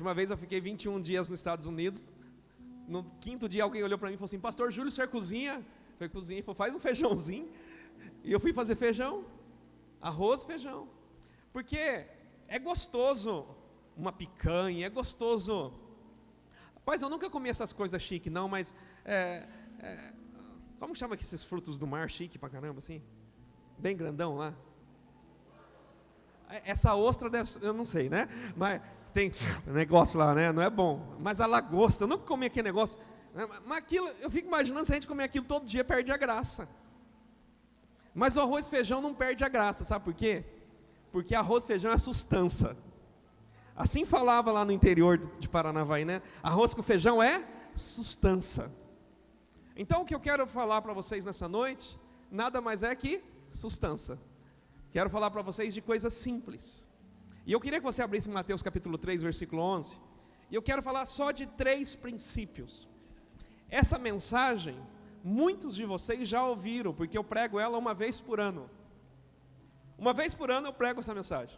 última vez eu fiquei 21 dias nos Estados Unidos. No 5º dia alguém olhou para mim e falou assim: pastor Júlio, o senhor cozinha? Eu falei: cozinha. Ele falou: faz um feijãozinho. E eu fui fazer feijão, arroz, feijão. Porque é gostoso uma picanha, é gostoso. Rapaz, eu nunca comi essas coisas chiques não, mas como chama aqui esses frutos do mar chique pra caramba assim? Bem grandão lá. Essa ostra deve, eu não sei, né? Mas tem negócio lá, né? Não é bom. Mas a lagosta, eu nunca comi aquele negócio. Mas aquilo, eu fico imaginando, se a gente comer aquilo todo dia, perde a graça. Mas o arroz e feijão não perde a graça, sabe por quê? Porque arroz e feijão é sustância. Assim falava lá no interior de Paranavaí, né? Arroz com feijão é sustância. Então o que eu quero falar para vocês nessa noite, nada mais é que sustância. Quero falar para vocês de coisas simples. E eu queria que você abrisse Mateus capítulo 3, versículo 11. E eu quero falar só de 3 princípios. Essa mensagem, muitos de vocês já ouviram, porque eu prego ela uma vez por ano. Uma vez por ano eu prego essa mensagem.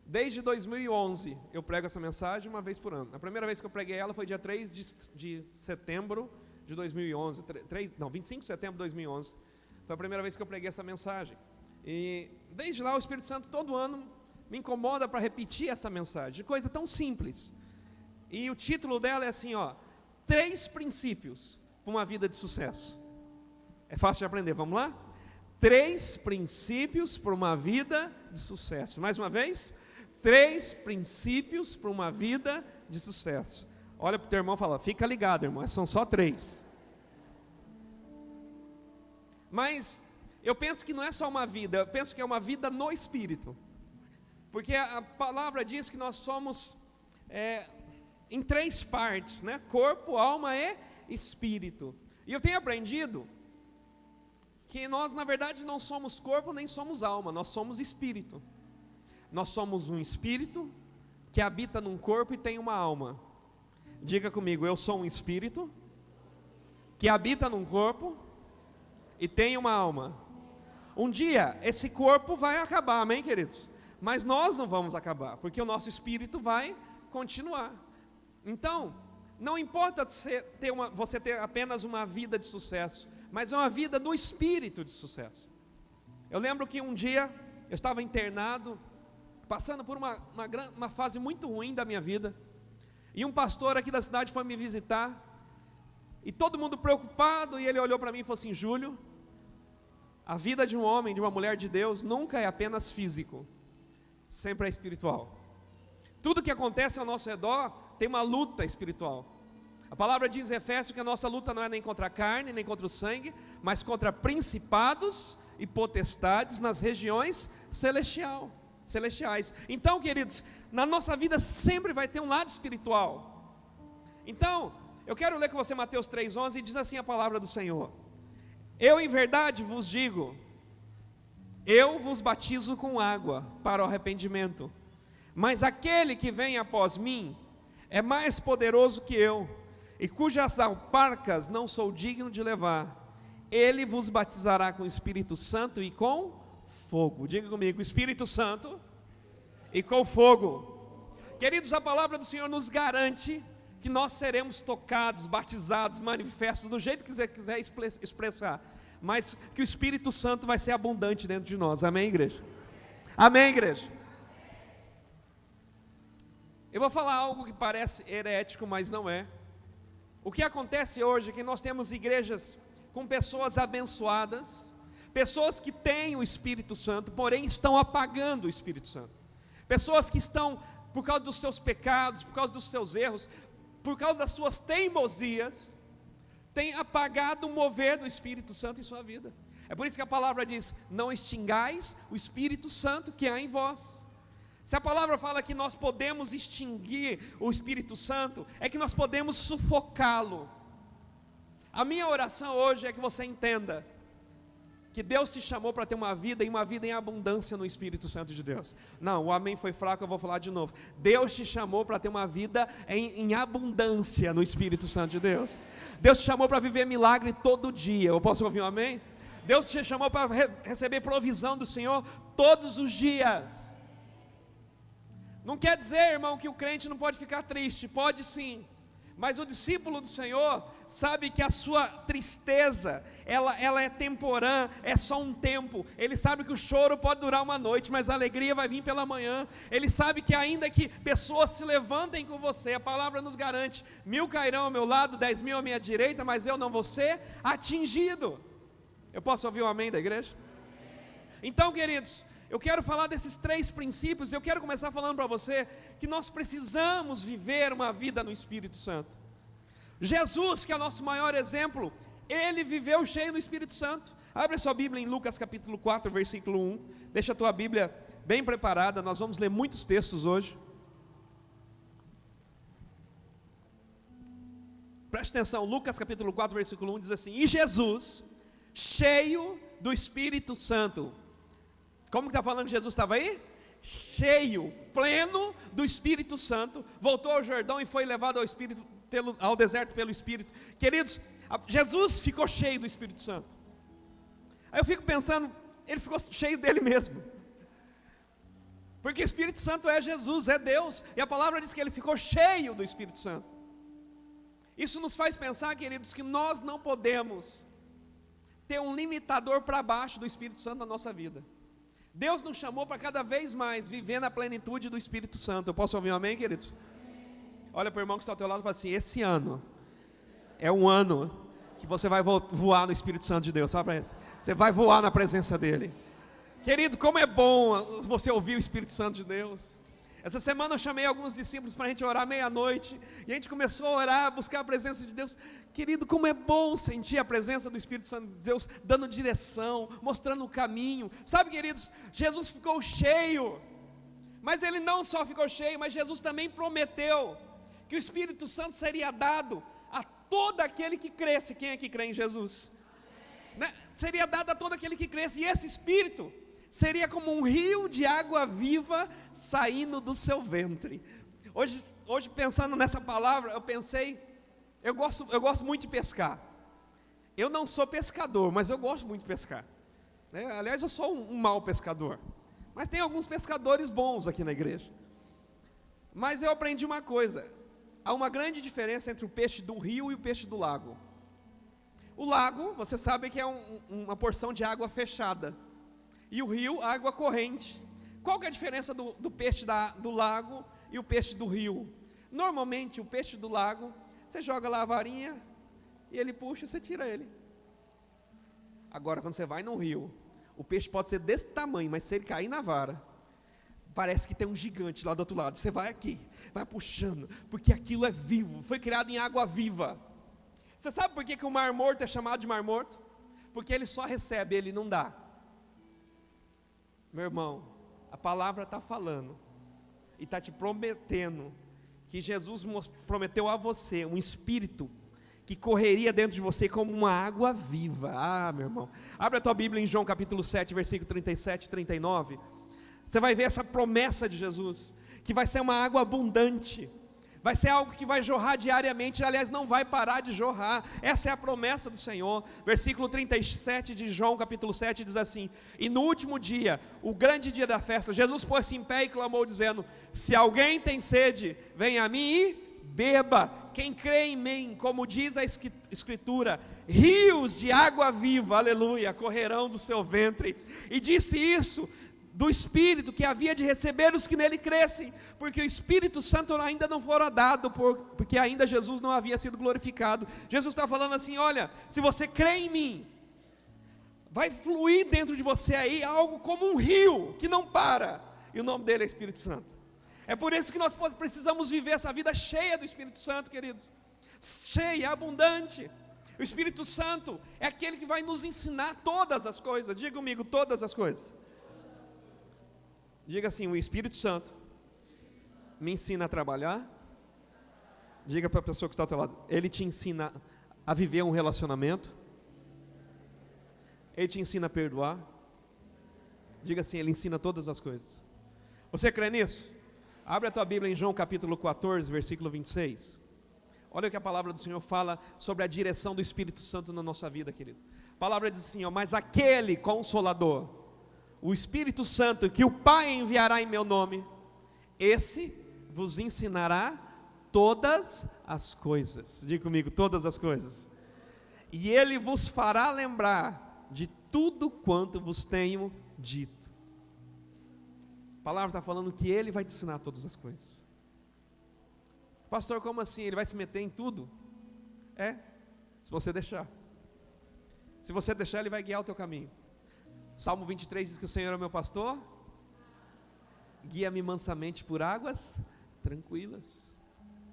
Desde 2011 eu prego essa mensagem uma vez por ano. A primeira vez que eu preguei ela foi dia 3 de setembro de 2011. 25 de setembro de 2011. Foi a primeira vez que eu preguei essa mensagem. E desde lá o Espírito Santo todo ano me incomoda para repetir essa mensagem. Coisa tão simples. E o título dela é assim, 3 princípios para uma vida de sucesso. É fácil de aprender, vamos lá? 3 princípios para uma vida de sucesso. Mais uma vez, 3 princípios para uma vida de sucesso. Olha para o teu irmão e fala: fica ligado, irmão, são só 3. Mas eu penso que não é só uma vida, eu penso que é uma vida no Espírito. Porque a palavra diz que nós somos em 3 partes, né? Corpo, alma e espírito. E eu tenho aprendido que nós na verdade não somos corpo nem somos alma, nós somos espírito. Nós somos um espírito que habita num corpo e tem uma alma. Diga comigo: eu sou um espírito que habita num corpo e tem uma alma. Um dia esse corpo vai acabar, amém, queridos? Mas nós não vamos acabar, porque o nosso espírito vai continuar. Então, não importa você ter apenas uma vida de sucesso, mas é uma vida do espírito de sucesso. Eu lembro que um dia eu estava internado, passando por uma fase muito ruim da minha vida, e um pastor aqui da cidade foi me visitar, e todo mundo preocupado, e ele olhou para mim e falou assim: Júlio, a vida de um homem, de uma mulher de Deus, nunca é apenas físico, sempre é espiritual. Tudo que acontece ao nosso redor tem uma luta espiritual. A palavra diz em Efésios que a nossa luta não é nem contra a carne, nem contra o sangue, mas contra principados e potestades nas regiões celestiais. Então, queridos, na nossa vida sempre vai ter um lado espiritual. Então, eu quero ler com você Mateus 3,11, e diz assim a palavra do Senhor: eu em verdade vos digo, eu vos batizo com água para o arrependimento, mas aquele que vem após mim é mais poderoso que eu, e cujas alparcas não sou digno de levar. Ele vos batizará com o Espírito Santo e com fogo. Diga comigo: Espírito Santo e com fogo. Queridos, a palavra do Senhor nos garante que nós seremos tocados, batizados, manifestos, do jeito que você quiser expressar, mas que o Espírito Santo vai ser abundante dentro de nós. Amém, igreja? Amém, igreja? Eu vou falar algo que parece herético, mas não é. O que acontece hoje é que nós temos igrejas com pessoas abençoadas, pessoas que têm o Espírito Santo, porém estão apagando o Espírito Santo. Pessoas que estão, por causa dos seus pecados, por causa dos seus erros, por causa das suas teimosias, têm apagado o mover do Espírito Santo em sua vida. É por isso que a palavra diz: não extingais o Espírito Santo que há em vós. Se a palavra fala que nós podemos extinguir o Espírito Santo, é que nós podemos sufocá-lo. A minha oração hoje é que você entenda que Deus te chamou para ter uma vida, e uma vida em abundância no Espírito Santo de Deus. Não, o amém foi fraco, eu vou falar de novo. Deus te chamou para ter uma vida em abundância no Espírito Santo de Deus. Deus te chamou para viver milagre todo dia. Eu posso ouvir um amém? Deus te chamou para receber provisão do Senhor todos os dias. Não quer dizer, irmão, que o crente não pode ficar triste, pode sim. Mas o discípulo do Senhor sabe que a sua tristeza, ela é temporã, é só um tempo. Ele sabe que o choro pode durar uma noite, mas a alegria vai vir pela manhã. Ele sabe que ainda que pessoas se levantem com você, a palavra nos garante, 1000 cairão ao meu lado, 10.000 à minha direita, mas eu não vou ser atingido. Eu posso ouvir um amém da igreja? Então, queridos, eu quero falar desses 3 princípios. Eu quero começar falando para você que nós precisamos viver uma vida no Espírito Santo. Jesus, que é o nosso maior exemplo, ele viveu cheio do Espírito Santo. Abre a sua Bíblia em Lucas capítulo 4, versículo 1. Deixa a tua Bíblia bem preparada, nós vamos ler muitos textos hoje. Preste atenção, Lucas capítulo 4, versículo 1 diz assim: E Jesus, cheio do Espírito Santo. Como que está falando que Jesus estava aí? Cheio, pleno do Espírito Santo, voltou ao Jordão e foi levado ao deserto pelo Espírito. Queridos, Jesus ficou cheio do Espírito Santo. Aí eu fico pensando, ele ficou cheio dele mesmo, porque o Espírito Santo é Jesus, é Deus, e a palavra diz que ele ficou cheio do Espírito Santo. Isso nos faz pensar, queridos, que nós não podemos ter um limitador para baixo do Espírito Santo na nossa vida. Deus nos chamou para cada vez mais viver na plenitude do Espírito Santo. Eu posso ouvir um amém, queridos? Olha para o irmão que está ao teu lado e fala assim: esse ano é um ano que você vai voar no Espírito Santo de Deus. Fala para ele, você vai voar na presença dEle. Querido, como é bom você ouvir o Espírito Santo de Deus. Essa semana eu chamei alguns discípulos para a gente orar meia-noite, e a gente começou a orar, buscar a presença de Deus. Querido, como é bom sentir a presença do Espírito Santo de Deus, dando direção, mostrando o caminho. Sabe, queridos, Jesus ficou cheio, mas Ele não só ficou cheio, mas Jesus também prometeu que o Espírito Santo seria dado a todo aquele que cresce. Quem é que crê em Jesus? Né? Seria dado a todo aquele que cresce, e esse Espírito seria como um rio de água viva saindo do seu ventre. Hoje pensando nessa palavra, eu pensei, eu gosto muito de pescar. Eu não sou pescador, mas eu gosto muito de pescar, né? Aliás, eu sou um mau pescador, mas tem alguns pescadores bons aqui na igreja. Mas eu aprendi uma coisa: há uma grande diferença entre o peixe do rio e o peixe do lago. O lago, você sabe que é uma porção de água fechada, e o rio, água corrente. Qual que é a diferença do peixe do lago e o peixe do rio? Normalmente o peixe do lago, você joga lá a varinha e ele puxa, você tira ele. Agora quando você vai no rio, o peixe pode ser desse tamanho, mas se ele cair na vara, parece que tem um gigante lá do outro lado. Você vai aqui, vai puxando, porque aquilo é vivo, foi criado em água viva. Você sabe por que o mar morto é chamado de mar morto? Porque ele só recebe, ele não dá. Meu irmão, a palavra está falando e está te prometendo que Jesus prometeu a você um Espírito que correria dentro de você como uma água viva. Ah, meu irmão, abre a tua Bíblia em João capítulo 7, versículo 37 e 39. Você vai ver essa promessa de Jesus, que vai ser uma água abundante, vai ser algo que vai jorrar diariamente, aliás, não vai parar de jorrar. Essa é a promessa do Senhor. Versículo 37 de João capítulo 7 diz assim: E no último dia, o grande dia da festa, Jesus pôs-se em pé e clamou dizendo: Se alguém tem sede, venha a mim e beba. Quem crê em mim, como diz a Escritura, rios de água viva, aleluia, correrão do seu ventre. E disse isso do Espírito que havia de receber os que nele crescem, porque o Espírito Santo ainda não fora dado, porque ainda Jesus não havia sido glorificado. Jesus está falando assim: olha, se você crê em mim, vai fluir dentro de você aí algo como um rio, que não para, e o nome dele é Espírito Santo. É por isso que nós precisamos viver essa vida cheia do Espírito Santo, queridos, cheia, abundante. O Espírito Santo é aquele que vai nos ensinar todas as coisas. Diga comigo, todas as coisas. Diga assim: o Espírito Santo me ensina a trabalhar. Diga para a pessoa que está ao seu lado: ele te ensina a viver um relacionamento. Ele te ensina a perdoar. Diga assim: ele ensina todas as coisas. Você crê nisso? Abre a tua Bíblia em João capítulo 14, versículo 26. Olha o que a palavra do Senhor fala sobre a direção do Espírito Santo na nossa vida, querido. A palavra diz assim: mas aquele Consolador, o Espírito Santo, que o Pai enviará em meu nome, esse vos ensinará todas as coisas. Diga comigo, todas as coisas. E ele vos fará lembrar de tudo quanto vos tenho dito. A palavra está falando que ele vai te ensinar todas as coisas. Pastor, como assim? Ele vai se meter em tudo? Se você deixar. Se você deixar, ele vai guiar o teu caminho. Salmo 23 diz que o Senhor é o meu pastor, guia-me mansamente por águas tranquilas.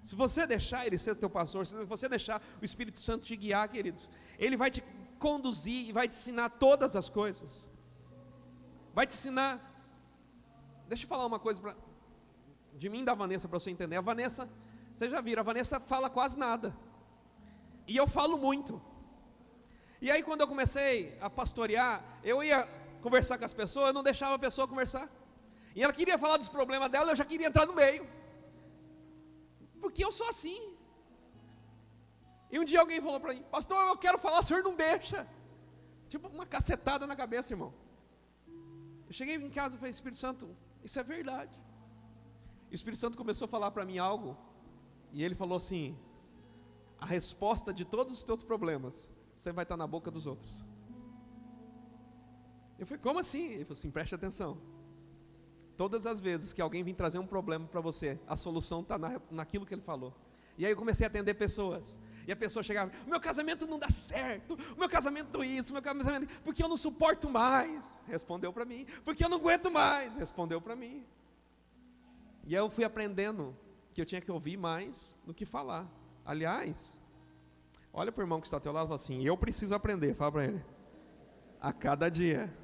Se você deixar ele ser o teu pastor, se você deixar o Espírito Santo te guiar, queridos, ele vai te conduzir e vai te ensinar todas as coisas. Vai te ensinar. Deixa eu falar uma coisa de mim e da Vanessa, para você entender. A Vanessa, vocês já viram, a Vanessa fala quase nada, e eu falo muito. E aí quando eu comecei a pastorear, eu ia conversar com as pessoas, eu não deixava a pessoa conversar, e ela queria falar dos problemas dela, eu já queria entrar no meio, porque eu sou assim. E um dia alguém falou para mim: pastor, eu quero falar, o senhor não deixa. Tipo uma cacetada na cabeça, irmão. Eu cheguei em casa e falei: Espírito Santo, isso é verdade. E o Espírito Santo começou a falar para mim algo, e ele falou assim: a resposta de todos os teus problemas você vai estar na boca dos outros. Eu falei: como assim? Ele falou assim: preste atenção. Todas as vezes que alguém vir trazer um problema para você, a solução está naquilo que ele falou. E aí eu comecei a atender pessoas, e a pessoa chegava: o meu casamento não dá certo, o meu casamento isso, o meu casamento, porque eu não suporto mais. Respondeu para mim. Porque eu não aguento mais. Respondeu para mim. E aí eu fui aprendendo que eu tinha que ouvir mais do que falar. Aliás, olha para o irmão que está ao teu lado e fala assim: eu preciso aprender, fala para ele, a cada dia,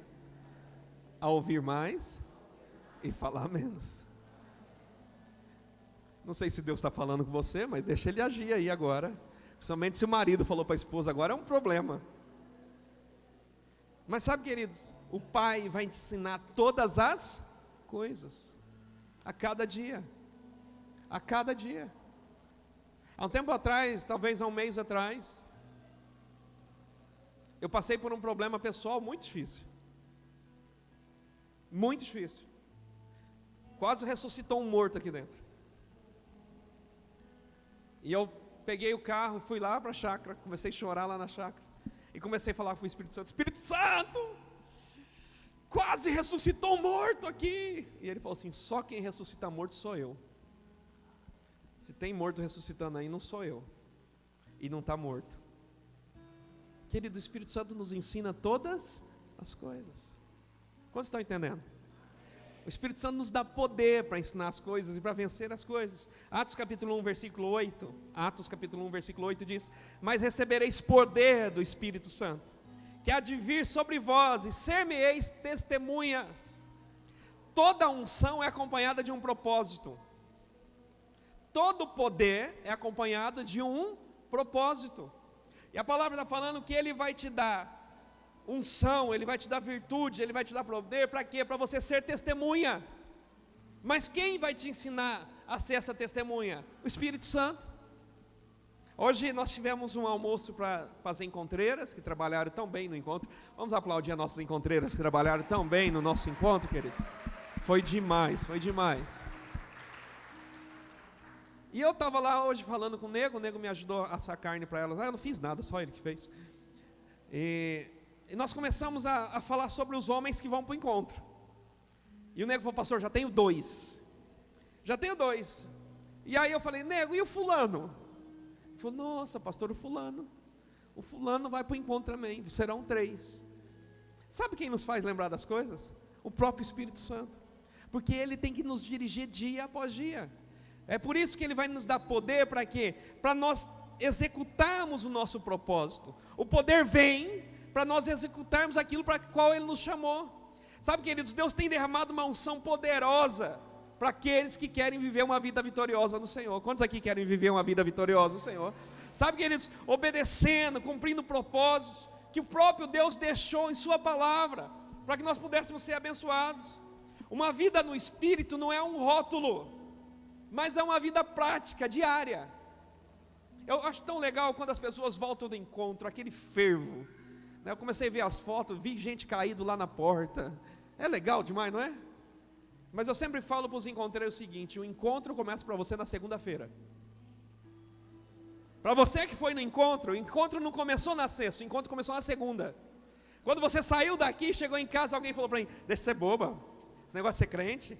a ouvir mais e falar menos. Não sei se Deus está falando com você, mas deixa ele agir aí agora. Principalmente se o marido falou para a esposa, agora é um problema. Mas sabe, queridos, o pai vai te ensinar todas as coisas, a cada dia. A cada dia. Há um tempo atrás, talvez há um mês atrás, eu passei por um problema pessoal muito difícil. Muito difícil. Quase ressuscitou um morto aqui dentro. E eu peguei o carro e fui lá para a chácara, comecei a chorar lá na chácara, e comecei a falar com o Espírito Santo: Espírito Santo, quase ressuscitou um morto aqui. E ele falou assim: só quem ressuscita morto sou eu. Se tem morto ressuscitando aí, não sou eu, e não está morto. Querido, o Espírito Santo nos ensina todas as coisas. Quantos estão entendendo? O Espírito Santo nos dá poder para ensinar as coisas e para vencer as coisas. Atos capítulo 1, versículo 8. Atos capítulo 1, versículo 8 diz: mas recebereis poder do Espírito Santo, que há de vir sobre vós, e ser-me-eis testemunhas. Toda unção é acompanhada de um propósito. Todo poder é acompanhado de um propósito. E a palavra está falando que Ele vai te dar unção, Ele vai te dar virtude, Ele vai te dar poder, para quê? Para você ser testemunha. Mas quem vai te ensinar a ser essa testemunha? O Espírito Santo. Hoje nós tivemos um almoço para as encontreiras, que trabalharam tão bem no encontro. Vamos aplaudir as nossas encontreiras que trabalharam tão bem no nosso encontro, queridos. Foi demais, foi demais. E eu estava lá hoje falando com o Nego me ajudou a assar carne para elas. Eu não fiz nada, só ele que fez. E nós começamos a falar sobre os homens que vão para o encontro. E o Nego falou: pastor, já tenho 2. Já tenho 2. E aí eu falei: Nego, e o fulano? Ele falou: nossa, pastor, o fulano vai para o encontro também, serão 3. Sabe quem nos faz lembrar das coisas? O próprio Espírito Santo. Porque Ele tem que nos dirigir dia após dia. É por isso que Ele vai nos dar poder, para quê? Para nós executarmos o nosso propósito. O poder vem para nós executarmos aquilo para o qual Ele nos chamou. Sabe, queridos, Deus tem derramado uma unção poderosa para aqueles que querem viver uma vida vitoriosa no Senhor. Quantos aqui querem viver uma vida vitoriosa no Senhor? Sabe, queridos, obedecendo, cumprindo propósitos que o próprio Deus deixou em sua palavra, para que nós pudéssemos ser abençoados. Uma vida no Espírito não é um rótulo, mas é uma vida prática, diária. Eu acho tão legal quando as pessoas voltam do encontro, aquele fervo. Eu comecei a ver as fotos, vi gente caído lá na porta. É legal demais, não é? Mas eu sempre falo para os encontreiros o seguinte: o encontro começa para você na segunda-feira. Para você que foi no encontro, o encontro não começou na sexta, o encontro começou na segunda. Quando você saiu daqui, chegou em casa, alguém falou para mim: deixa de ser boba, esse negócio de ser crente.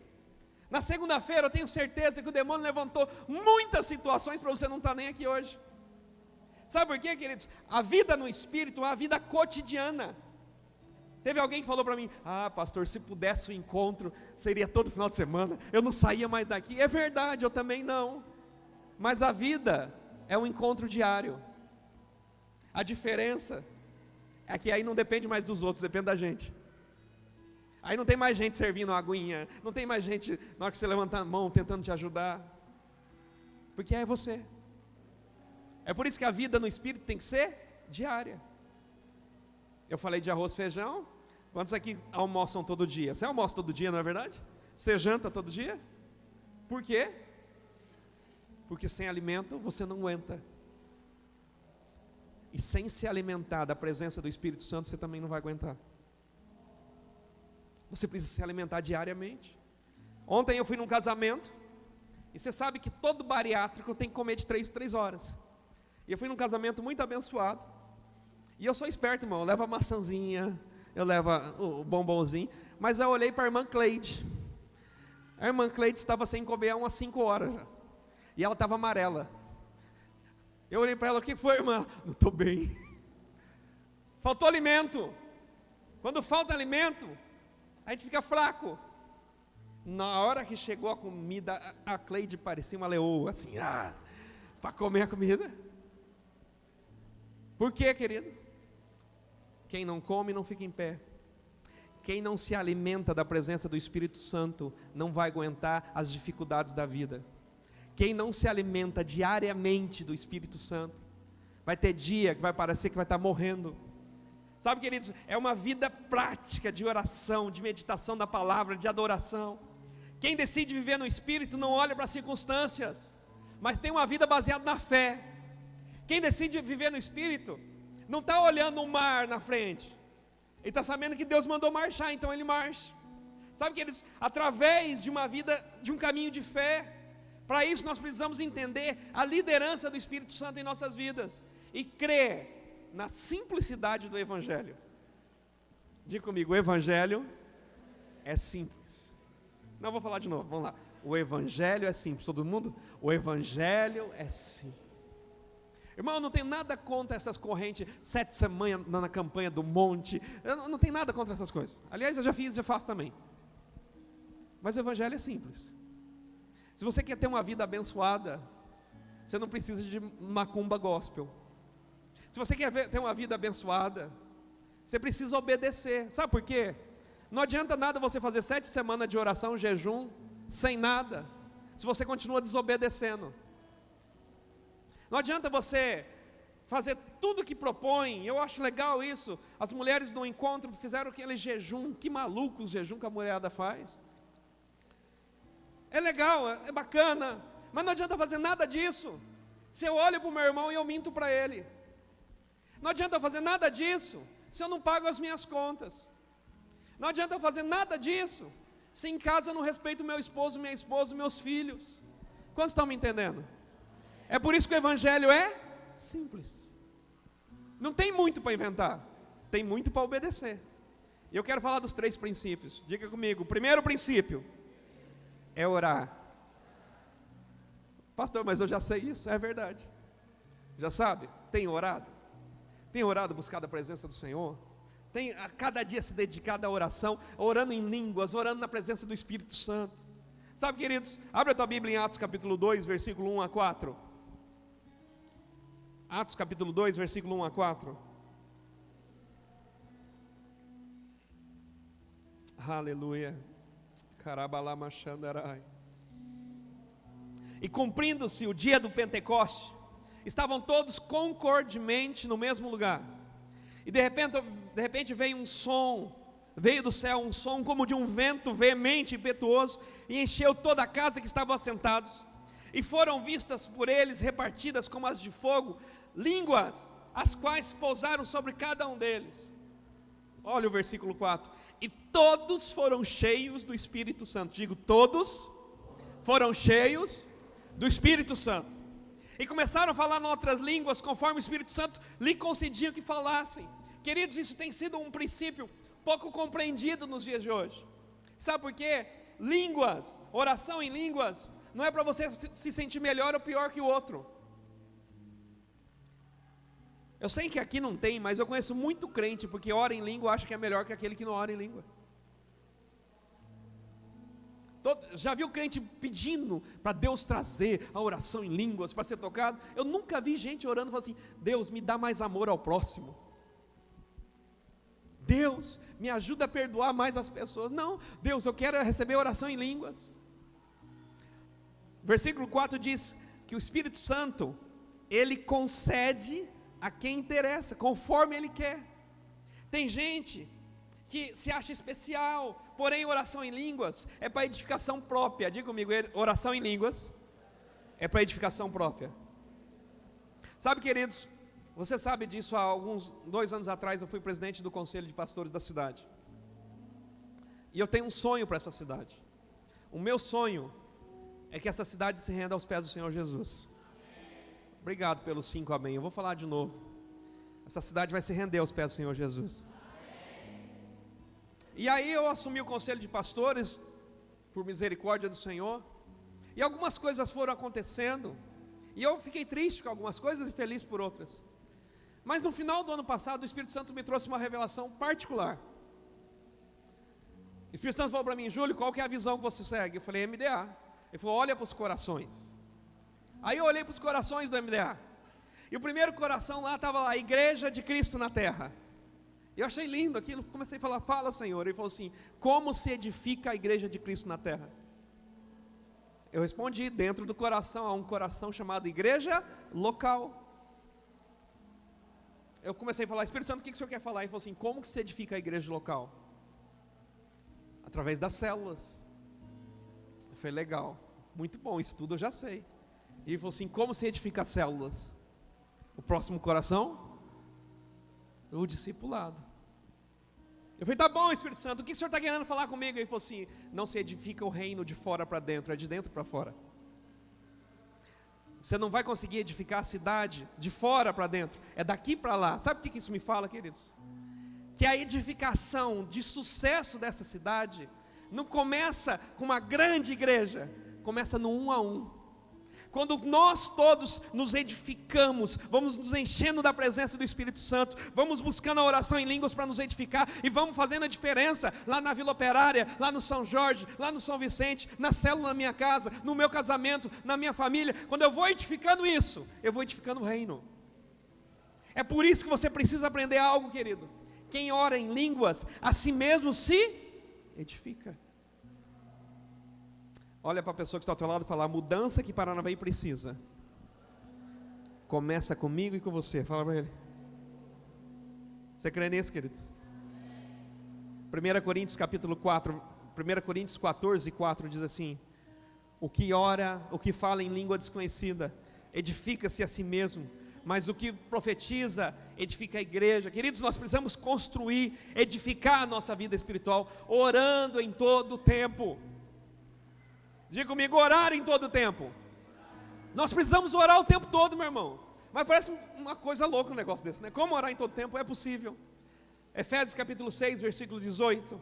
Na segunda-feira eu tenho certeza que o demônio levantou muitas situações para você não estar nem aqui hoje. Sabe por quê, queridos? A vida no Espírito é uma vida cotidiana. Teve alguém que falou para mim: pastor, se pudesse o encontro, seria todo final de semana, eu não saía mais daqui. É verdade, eu também não. Mas a vida é um encontro diário. A diferença é que aí não depende mais dos outros, depende da gente. Aí não tem mais gente servindo uma aguinha, não tem mais gente, na hora que você levanta a mão, tentando te ajudar. Porque é você. É por isso que a vida no Espírito tem que ser diária. Eu falei de arroz e feijão. Quantos aqui almoçam todo dia? Você almoça todo dia, não é verdade? Você janta todo dia? Por quê? Porque sem alimento você não aguenta. E sem se alimentar da presença do Espírito Santo, você também não vai aguentar. Você precisa se alimentar diariamente. Ontem eu fui num casamento, e você sabe que todo bariátrico tem que comer de 3 em 3 horas. E eu fui num casamento muito abençoado. E eu sou esperto, irmão, eu levo a maçãzinha, eu levo o bombonzinho. Mas eu olhei para a irmã Cleide. A irmã Cleide estava sem comer há umas 5 horas já. E ela estava amarela. Eu olhei para ela: o que foi, irmã? Não estou bem. Faltou alimento. Quando falta alimento, a gente fica fraco. Na hora que chegou a comida, a Cleide parecia uma leoa, assim, para comer a comida. Por quê, querido? Quem não come não fica em pé. Quem não se alimenta da presença do Espírito Santo não vai aguentar as dificuldades da vida. Quem não se alimenta diariamente do Espírito Santo, vai ter dia que vai parecer que vai estar morrendo. Sabe, queridos, é uma vida prática de oração, de meditação da palavra, de adoração. Quem decide viver no Espírito não olha para as circunstâncias, mas tem uma vida baseada na fé. Quem decide viver no Espírito não está olhando o mar na frente, ele está sabendo que Deus mandou marchar, então ele marcha. Sabe, queridos, através de uma vida, de um caminho de fé, para isso nós precisamos entender a liderança do Espírito Santo em nossas vidas e crer na simplicidade do Evangelho. Diga comigo: o Evangelho é simples. Não, vou falar de novo, vamos lá. O Evangelho é simples. Todo mundo? O Evangelho é simples. Irmão, eu não tenho nada contra essas correntes 7 semanas na campanha do monte. Eu não tenho nada contra essas coisas. Aliás, eu já fiz e já faço também. Mas o Evangelho é simples. Se você quer ter uma vida abençoada, você não precisa de macumba gospel. Se você quer ter uma vida abençoada, você precisa obedecer. Sabe por quê? Não adianta nada você fazer 7 semanas de oração, jejum, sem nada, se você continua desobedecendo. Não adianta você fazer tudo que propõe. Eu acho legal isso. As mulheres no encontro fizeram aquele jejum. Que maluco o jejum que a mulherada faz. É legal, é bacana, mas não adianta fazer nada disso se eu olho para o meu irmão e eu minto para ele. Não adianta fazer nada disso se eu não pago as minhas contas. Não adianta fazer nada disso se em casa eu não respeito meu esposo, minha esposa, meus filhos. Quantos estão me entendendo? É por isso que o Evangelho é simples. Não tem muito para inventar, tem muito para obedecer. E eu quero falar dos 3 princípios. Diga comigo: o primeiro princípio é orar. Pastor, mas eu já sei isso. É verdade. Já sabe? Tem orado? Tem orado, buscado a presença do Senhor? Tem a cada dia se dedicado à oração, orando em línguas, orando na presença do Espírito Santo? Sabe, queridos, abre a tua Bíblia em Atos capítulo 2, versículo 1 a 4. Atos capítulo 2, versículo 1 a 4. Aleluia. E cumprindo-se o dia do Pentecoste, estavam todos concordemente no mesmo lugar. E de repente veio um som, veio do céu um som como de um vento veemente e impetuoso, e encheu toda a casa que estavam assentados. E foram vistas por eles, repartidas como as de fogo, línguas, as quais pousaram sobre cada um deles. Olha o versículo 4. E todos foram cheios do Espírito Santo. Digo, todos foram cheios do Espírito Santo. E começaram a falar em outras línguas, conforme o Espírito Santo lhe concedia que falassem. Queridos, isso tem sido um princípio pouco compreendido nos dias de hoje. Sabe por quê? Línguas, oração em línguas, não é para você se sentir melhor ou pior que o outro. Eu sei que aqui não tem, mas eu conheço muito crente, porque ora em língua, acha que é melhor que aquele que não ora em língua. Já viu crente pedindo para Deus trazer a oração em línguas, para ser tocado? Eu nunca vi gente orando e falando assim: Deus, me dá mais amor ao próximo. Deus, me ajuda a perdoar mais as pessoas. Não, Deus, eu quero receber oração em línguas. Versículo 4 diz que o Espírito Santo, Ele concede a quem interessa, conforme Ele quer. Tem gente que se acha especial, porém oração em línguas é para edificação própria. Diga comigo, oração em línguas é para edificação própria. Sabe, queridos, você sabe disso, há 2 anos atrás eu fui presidente do conselho de pastores da cidade. E eu tenho um sonho para essa cidade. O meu sonho é que essa cidade se renda aos pés do Senhor Jesus. Obrigado pelos 5 amém. Eu vou falar de novo. Essa cidade vai se render aos pés do Senhor Jesus. E aí eu assumi o conselho de pastores, por misericórdia do Senhor, e algumas coisas foram acontecendo, e eu fiquei triste com algumas coisas e feliz por outras. Mas no final do ano passado, o Espírito Santo me trouxe uma revelação particular. O Espírito Santo falou para mim: Júlio, qual que é a visão que você segue? Eu falei: MDA. Ele falou: olha para os corações. Aí eu olhei para os corações do MDA, e o primeiro coração lá estava lá: Igreja de Cristo na Terra. Eu achei lindo aquilo, comecei a falar: fala, Senhor. Ele falou assim: como se edifica a igreja de Cristo na terra? Eu respondi: dentro do coração há um coração chamado igreja local. Eu comecei a falar: Espírito Santo, o que o Senhor quer falar? Ele falou assim: como que se edifica a igreja local? Através das células. Eu falei: legal, muito bom, isso tudo eu já sei. E ele falou assim: como se edifica as células? O próximo coração? O discipulado. Eu falei: tá bom, Espírito Santo, o que o Senhor está querendo falar comigo? Ele falou assim: não se edifica o reino de fora para dentro, é de dentro para fora. Você não vai conseguir edificar a cidade de fora para dentro, é daqui para lá. Sabe o que isso me fala, queridos? Que a edificação de sucesso dessa cidade não começa com uma grande igreja, começa no 1 a 1. Quando nós todos nos edificamos, vamos nos enchendo da presença do Espírito Santo, vamos buscando a oração em línguas para nos edificar, e vamos fazendo a diferença lá na Vila Operária, lá no São Jorge, lá no São Vicente, na célula na minha casa, no meu casamento, na minha família. Quando eu vou edificando isso, eu vou edificando o reino. É por isso que você precisa aprender algo, querido: quem ora em línguas, a si mesmo se edifica. Olha para a pessoa que está ao teu lado e fala: a mudança que Paranavaí precisa começa comigo e com você. Fala para ele. Você crê nisso, querido? 1 Coríntios capítulo 4, 1 Coríntios 14, 4 diz assim: o que ora, o que fala em língua desconhecida, edifica-se a si mesmo, mas o que profetiza, edifica a igreja. Queridos, nós precisamos construir, edificar a nossa vida espiritual, orando em todo o tempo. Diga comigo: orar em todo o tempo. Nós precisamos orar o tempo todo, meu irmão. Mas parece uma coisa louca um negócio desse, né? Como orar em todo o tempo? É possível. Efésios capítulo 6, versículo 18,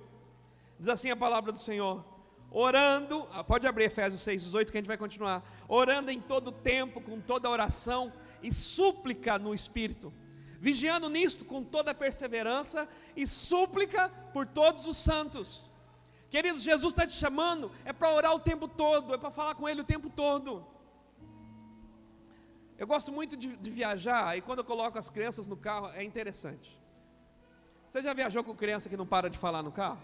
diz assim a palavra do Senhor: orando, pode abrir Efésios 6, 18 que a gente vai continuar. Orando em todo o tempo, com toda oração e súplica no Espírito, vigiando nisto com toda perseverança e súplica por todos os santos. Queridos, Jesus está te chamando, é para orar o tempo todo, é para falar com Ele o tempo todo. Eu gosto muito de viajar, e quando eu coloco as crianças no carro, é interessante. Você já viajou com criança que não para de falar no carro?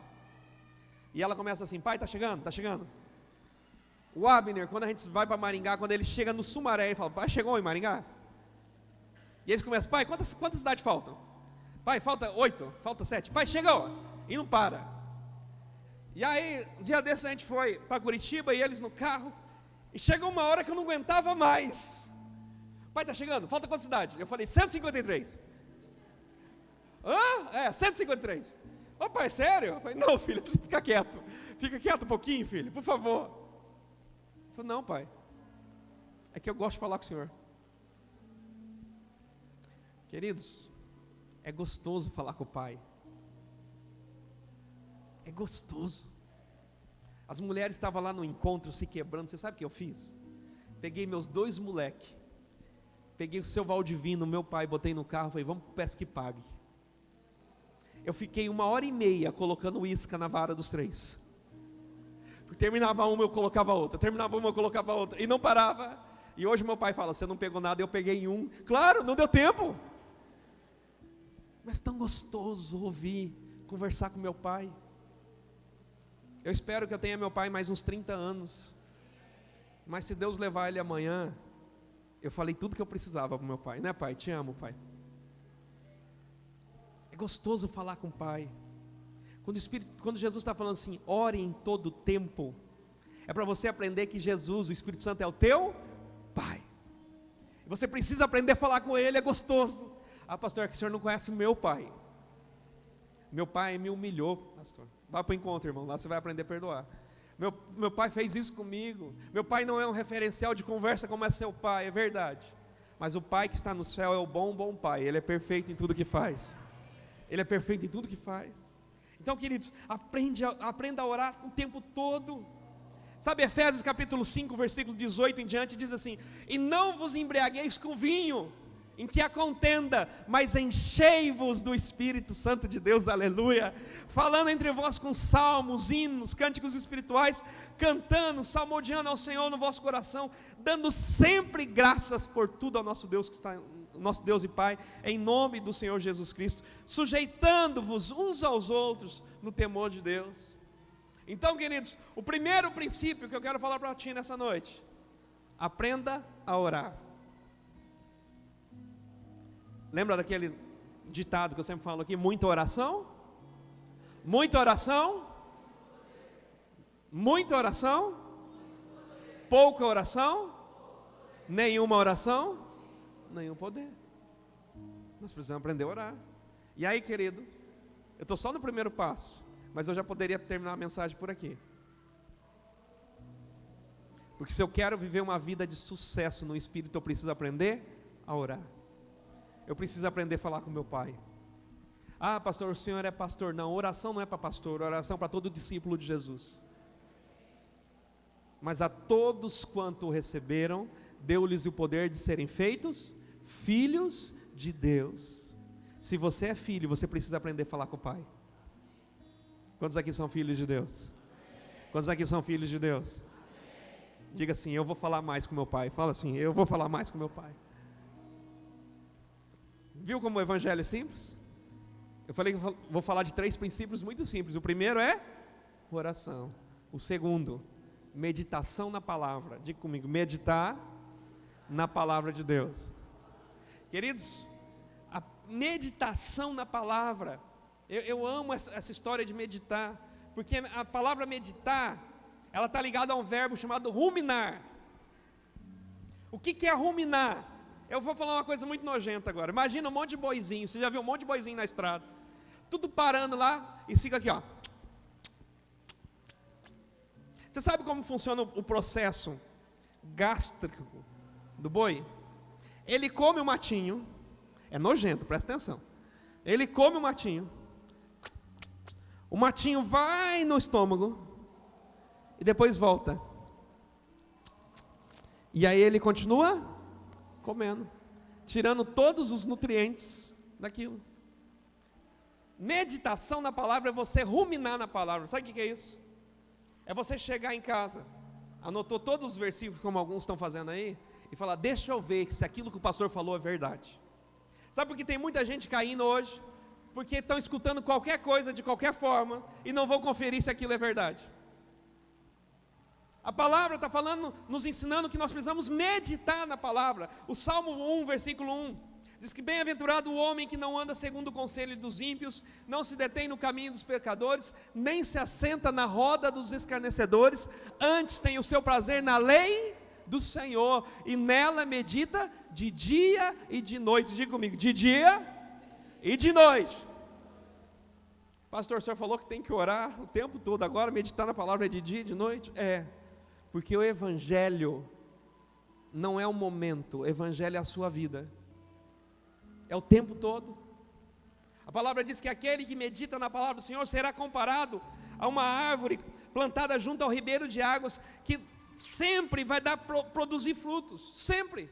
E ela começa assim: pai, está chegando, está chegando. O Abner, quando a gente vai para Maringá, quando ele chega no Sumaré, ele fala: pai, chegou em Maringá? E eles começam: pai, quantas cidades faltam? Pai, falta 8, falta 7. Pai, chegou, e não para. E aí, um dia desses a gente foi para Curitiba, e eles no carro, e chegou uma hora que eu não aguentava mais. Pai, está chegando, falta quantas cidades? Eu falei: 153. 153. Ô pai, sério? Eu falei, não filho, precisa ficar quieto. Fica quieto um pouquinho, filho, por favor. Ele falou, não pai, é que eu gosto de falar com o senhor. Queridos, é gostoso falar com o pai. É gostoso. As mulheres estavam lá no encontro se quebrando. Você sabe o que eu fiz? Peguei meus 2 moleques, peguei o seu Valdivino, meu pai, botei no carro, falei, vamos para o Pesca e Pague. Eu fiquei 1h30 colocando isca na vara dos 3. Terminava uma, eu colocava outra, terminava uma, eu colocava outra, e não parava. E hoje meu pai fala, você não pegou nada, eu peguei um. Claro, não deu tempo. Mas tão gostoso ouvir, conversar com meu pai. Eu espero que eu tenha meu pai mais uns 30 anos. Mas se Deus levar ele amanhã, eu falei tudo que eu precisava para o meu pai. Né pai? Te amo, pai. É gostoso falar com o pai. Quando Jesus está falando assim, ore em todo tempo, é para você aprender que Jesus, o Espírito Santo, é o teu pai. Você precisa aprender a falar com ele, é gostoso. Ah pastor, é que o senhor não conhece o meu pai. Meu pai me humilhou, pastor. Vá para o encontro, irmão, lá você vai aprender a perdoar. Meu pai fez isso comigo. Meu pai não é um referencial de conversa como é seu pai, é verdade. Mas o pai que está no céu é o bom pai. Ele é perfeito em tudo que faz. Ele é perfeito em tudo que faz. Então, queridos, aprenda a orar o tempo todo. Sabe, Efésios capítulo 5, versículo 18 em diante, diz assim: e não vos embriagueis com vinho, em que há contenda, mas enchei-vos do Espírito Santo de Deus, aleluia, falando entre vós com salmos, hinos, cânticos espirituais, cantando, salmodiando ao Senhor no vosso coração, dando sempre graças por tudo ao nosso Deus, que está, nosso Deus e Pai, em nome do Senhor Jesus Cristo, sujeitando-vos uns aos outros no temor de Deus. Então, queridos, o primeiro princípio que eu quero falar para ti nessa noite: aprenda a orar. Lembra daquele ditado que eu sempre falo aqui? Muita oração, muita oração, muita oração, pouca oração, nenhuma oração, nenhum poder. Nós precisamos aprender a orar. E aí, querido, eu estou só no primeiro passo, mas eu já poderia terminar a mensagem por aqui. Porque se eu quero viver uma vida de sucesso no Espírito, eu preciso aprender a orar. Eu preciso aprender a falar com meu pai. Ah pastor, o senhor é pastor. Não, oração não é para pastor, oração é para todo discípulo de Jesus. Mas a todos quanto receberam, deu-lhes o poder de serem feitos filhos de Deus. Se você é filho, você precisa aprender a falar com o pai. Quantos aqui são filhos de Deus? Quantos aqui são filhos de Deus? Diga assim, eu vou falar mais com meu pai. Fala assim, eu vou falar mais com meu pai. Viu como o evangelho é simples? Eu falei que vou falar de 3 princípios muito simples. O primeiro é oração. O segundo, meditação na palavra. Diga comigo, meditar na palavra de Deus. Queridos, a meditação na palavra, eu amo essa história de meditar, porque a palavra meditar, ela está ligada a um verbo chamado ruminar. O que é ruminar? Eu vou falar uma coisa muito nojenta agora. Imagina um monte de boizinho. Você já viu um monte de boizinho na estrada, tudo parando lá e fica aqui, ó. Você sabe como funciona o processo gástrico do boi? Ele come o matinho. É nojento, presta atenção. Ele come o matinho vai no estômago e depois volta. E aí ele continua comendo, tirando todos os nutrientes daquilo. Meditação na palavra é você ruminar na palavra. Sabe o que é isso? É você chegar em casa, anotou todos os versículos, como alguns estão fazendo aí, e falar, deixa eu ver se aquilo que o pastor falou é verdade. Sabe por que tem muita gente caindo hoje? Porque estão escutando qualquer coisa de qualquer forma e não vão conferir se aquilo é verdade. A palavra está falando, nos ensinando que nós precisamos meditar na palavra. O Salmo 1, versículo 1, diz que bem-aventurado o homem que não anda segundo o conselho dos ímpios, não se detém no caminho dos pecadores, nem se assenta na roda dos escarnecedores, antes tem o seu prazer na lei do Senhor, e nela medita de dia e de noite. Diga comigo, de dia e de noite. Pastor, o senhor falou que tem que orar o tempo todo, agora meditar na palavra de dia e de noite? Porque o Evangelho não é um momento, o Evangelho é a sua vida, é o tempo todo. A palavra diz que aquele que medita na palavra do Senhor será comparado a uma árvore plantada junto ao ribeiro de águas, que sempre vai produzir frutos, sempre.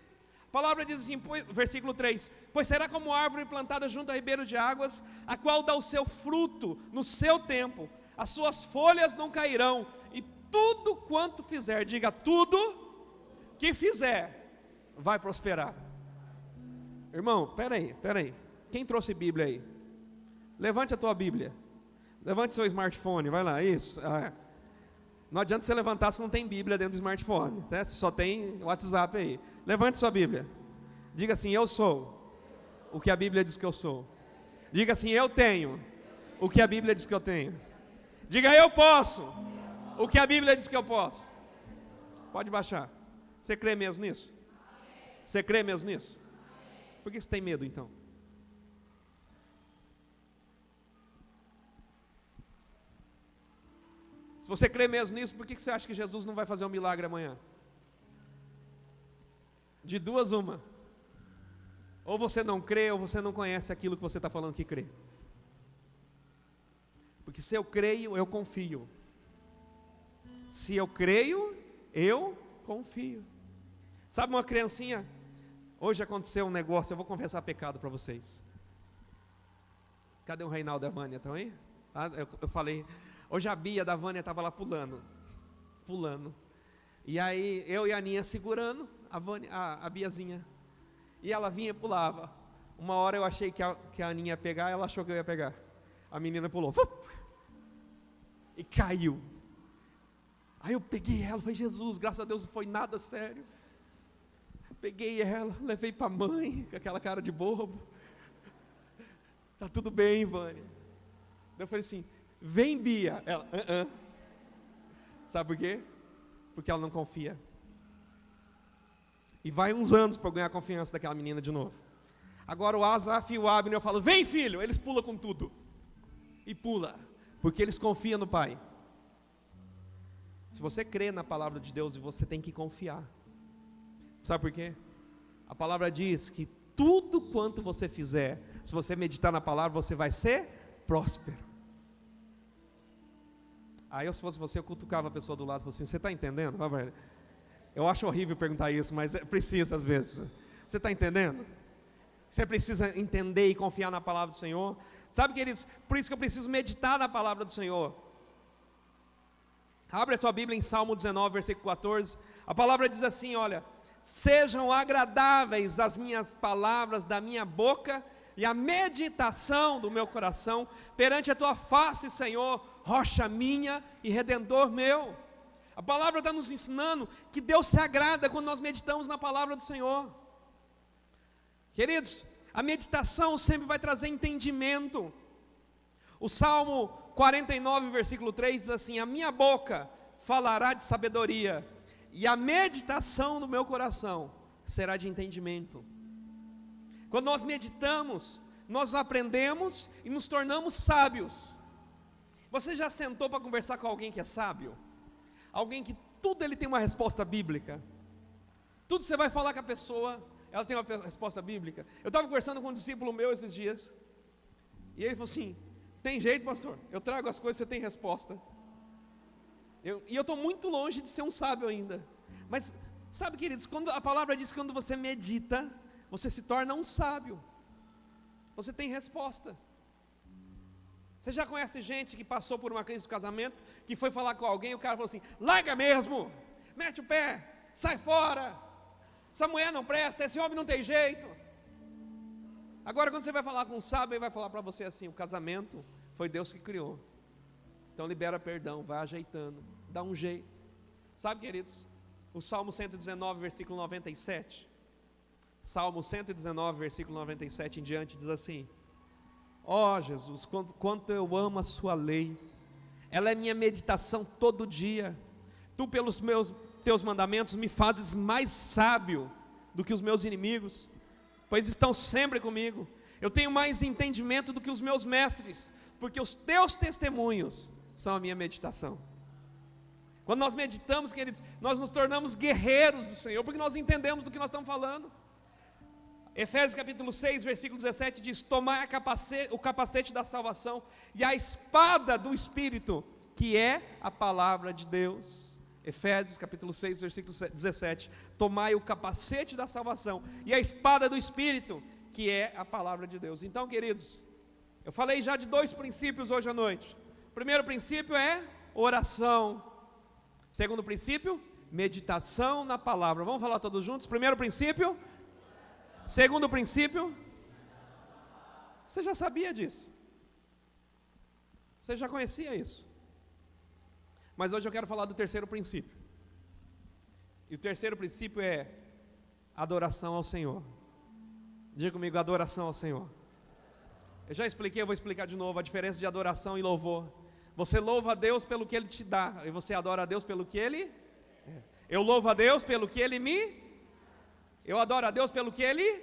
A palavra diz assim, versículo 3, pois será como árvore plantada junto ao ribeiro de águas, a qual dá o seu fruto no seu tempo, as suas folhas não cairão, e tudo quanto fizer, diga, tudo que fizer, vai prosperar. Irmão, peraí, quem trouxe Bíblia aí? Levante a tua Bíblia, levante seu smartphone, vai lá, isso. Não adianta você levantar se não tem Bíblia dentro do smartphone, né? Só tem WhatsApp aí. Levante sua Bíblia, diga assim, eu sou o que a Bíblia diz que eu sou. Diga assim, eu tenho o que a Bíblia diz que eu tenho. Diga, eu posso o que a Bíblia diz que eu posso. Pode baixar. Você crê mesmo nisso? Você crê mesmo nisso? Por que você tem medo então? Se você crê mesmo nisso, por que você acha que Jesus não vai fazer um milagre amanhã? De duas uma, ou você não crê, ou você não conhece aquilo que você está falando que crê. Porque se eu creio, eu confio. Se eu creio, eu confio. Sabe uma criancinha? Hoje aconteceu um negócio, eu vou confessar pecado para vocês. Cadê o Reinaldo e a Vânia? Estão aí? Eu falei, hoje a Bia da Vânia estava lá pulando. E aí eu e a Aninha segurando a Biazinha. E ela vinha e pulava. Uma hora eu achei que a Aninha ia pegar, ela achou que eu ia pegar. A menina pulou. E caiu. Aí eu peguei ela, falei, Jesus, graças a Deus não foi nada sério. Peguei ela, levei para a mãe, com aquela cara de bobo. Tá tudo bem, Vânia. Eu falei assim, vem Bia. Ela, Sabe por quê? Porque ela não confia. E vai uns anos para ganhar a confiança daquela menina de novo. Agora o Asaf e o Abner, eu falo, vem filho, eles pulam com tudo. E pula, porque eles confiam no pai. Se você crê na palavra de Deus, você tem que confiar. Sabe por quê? A palavra diz que tudo quanto você fizer, se você meditar na palavra, você vai ser próspero. Aí se fosse você, eu cutucava a pessoa do lado e falava assim, você está entendendo? Eu acho horrível perguntar isso, mas precisa às vezes. Você está entendendo? Você precisa entender e confiar na palavra do Senhor. Sabe, queridos, por isso que eu preciso meditar na palavra do Senhor. Abre a sua Bíblia em Salmo 19, versículo 14. A palavra diz assim, olha, sejam agradáveis as minhas palavras da minha boca e a meditação do meu coração perante a tua face, Senhor, rocha minha e redentor meu. A palavra está nos ensinando que Deus se agrada quando nós meditamos na palavra do Senhor. Queridos, a meditação sempre vai trazer entendimento. O Salmo 49, versículo 3 diz assim, a minha boca falará de sabedoria e a meditação do meu coração será de entendimento. Quando nós meditamos, nós aprendemos e nos tornamos sábios. Você já sentou para conversar com alguém que é sábio? Alguém que tudo ele tem uma resposta bíblica. Tudo você vai falar com a pessoa, ela tem uma resposta bíblica. Eu estava conversando com um discípulo meu esses dias, e ele falou assim, tem jeito, pastor, eu trago as coisas, você tem resposta. E eu estou muito longe de ser um sábio ainda. Mas, sabe, queridos, quando a palavra diz que quando você medita, você se torna um sábio. Você tem resposta. Você já conhece gente que passou por uma crise de casamento, que foi falar com alguém, e o cara falou assim, larga mesmo, mete o pé, sai fora, essa mulher não presta, esse homem não tem jeito. Agora quando você vai falar com um sábio, ele vai falar para você assim, o casamento foi Deus que criou. Então libera perdão, vai ajeitando, dá um jeito. Sabe, queridos, o Salmo 119, versículo 97, Salmo 119, versículo 97 em diante, diz assim, ó Jesus, quanto eu amo a sua lei, ela é minha meditação todo dia, tu pelos teus mandamentos me fazes mais sábio do que os meus inimigos, pois estão sempre comigo. Eu tenho mais entendimento do que os meus mestres, porque os teus testemunhos são a minha meditação. Quando nós meditamos, queridos, nós nos tornamos guerreiros do Senhor, porque nós entendemos do que nós estamos falando. Efésios capítulo 6, versículo 17 diz: tomai o capacete da salvação e a espada do Espírito, que é a palavra de Deus. Efésios capítulo 6, versículo 17: tomai o capacete da salvação e a espada do Espírito, que é a palavra de Deus. Então, queridos, eu falei já de 2 princípios hoje à noite. O primeiro princípio é oração. Segundo princípio, meditação na palavra. Vamos falar todos juntos? Primeiro princípio. Segundo princípio. Você já sabia disso? Você já conhecia isso? Mas hoje eu quero falar do terceiro princípio. E o terceiro princípio é adoração ao Senhor. Diga comigo, adoração ao Senhor. Eu já expliquei, eu vou explicar de novo a diferença de adoração e louvor. Você louva a Deus pelo que Ele te dá, e você adora a Deus pelo que Ele é. Eu louvo a Deus pelo que Ele me... Eu adoro a Deus pelo que Ele...